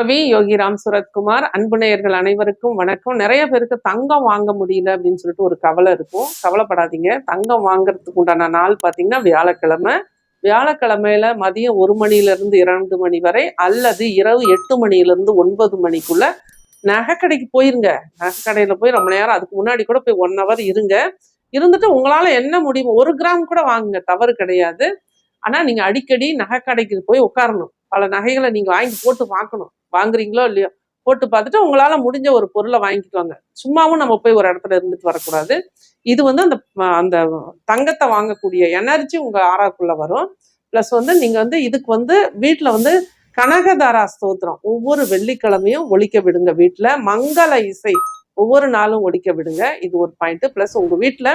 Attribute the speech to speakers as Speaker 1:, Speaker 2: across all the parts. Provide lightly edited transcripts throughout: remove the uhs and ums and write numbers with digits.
Speaker 1: நற்பவி யோகிராம் சுரத்குமார். அன்பு நேயர்கள் அனைவருக்கும் வணக்கம். நிறைய பேருக்கு தங்கம் வாங்க முடியல அப்படின்னு சொல்லிட்டு ஒரு கவலை இருக்கும். கவலைப்படாதீங்க. தங்கம் வாங்குறதுக்கு உண்டான நாள் பார்த்தீங்கன்னா வியாழக்கிழமை. வியாழக்கிழமையில மதியம் 1 மணிலிருந்து 2 மணி வரை அல்லது இரவு 8 மணிலிருந்து 9 மணிக்குள்ள நகை கடைக்கு போயிருங்க. நகை கடையில போய் ரொம்ப நேரம், அதுக்கு முன்னாடி கூட போய் 1 hour இருங்க. இருந்துட்டு உங்களால என்ன முடியும், 1 கிராம் கூட வாங்குங்க, தவறு கிடையாது. ஆனா நீங்க அடிக்கடி நகை கடைக்கு போய் உட்காரணும். பல நகைகளை நீங்க வாங்கி போட்டு பார்க்கணும். வாங்குறீங்களோ இல்லையோ போட்டு பார்த்துட்டு உங்களால முடிஞ்ச ஒரு பொருளை வாங்கிக்குவாங்க. சும்மாவும் நம்ம போய் ஒரு இடத்துல இருந்துட்டு வரக்கூடாது. இது வந்து அந்த அந்த தங்கத்தை வாங்கக்கூடிய எனர்ஜி உங்க ஆறாக்குள்ள வரும். பிளஸ் வந்து நீங்க வந்து இதுக்கு வந்து வீட்டுல வந்து கனகதாரா ஸ்தோத்திரம் ஒவ்வொரு வெள்ளிக்கிழமையும் ஒலிக்க விடுங்க. வீட்டுல மங்கள இசை ஒவ்வொரு நாளும் ஒலிக்க விடுங்க. இது ஒரு பாயிண்ட். பிளஸ் உங்க வீட்டுல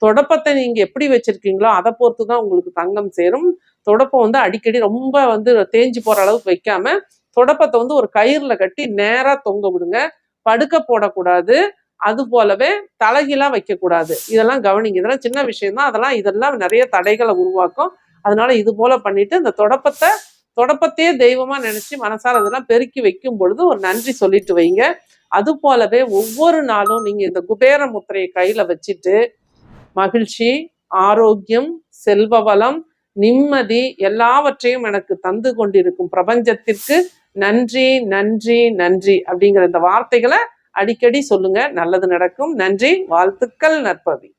Speaker 1: தொடப்பத்தை நீங்க எப்படி வச்சிருக்கீங்களோ அதை பொறுத்துதான் உங்களுக்கு தங்கம் சேரும். தொடப்பம் வந்து அடிக்கடி ரொம்ப வந்து தேஞ்சு போற அளவுக்கு வைக்காம தொடப்பத்தை வந்து ஒரு கயிறுல கட்டி நேரா தொங்க விடுங்க. படுக்க போடக்கூடாது. அது போலவே தலைகீழா வைக்கக்கூடாது. இதெல்லாம் கவனிங்க. இதெல்லாம் சின்ன விஷயம் தான். இதெல்லாம் நிறைய தடைகளை உருவாக்கும். அதனால இது போல பண்ணிட்டு இந்த தொடப்பத்தையே தெய்வமா நினைச்சு மனசார அதெல்லாம் பெருக்கி வைக்கும் பொழுது ஒரு நன்றி சொல்லிட்டு வைங்க. அது போலவே ஒவ்வொரு நாளும் நீங்க இந்த குபேர முத்திரையை கையில வச்சுட்டு மகிழ்ச்சி, ஆரோக்கியம், செல்வ வளம், நிம்மதி எல்லாவற்றையும் எனக்கு தந்து கொண்டிருக்கும் பிரபஞ்சத்திற்கு நன்றி நன்றி நன்றி அப்படிங்கிற இந்த வார்த்தைகளை அடிக்கடி சொல்லுங்க. நல்லது நடக்கும். நன்றி. வாழ்த்துக்கள். நற்பவி.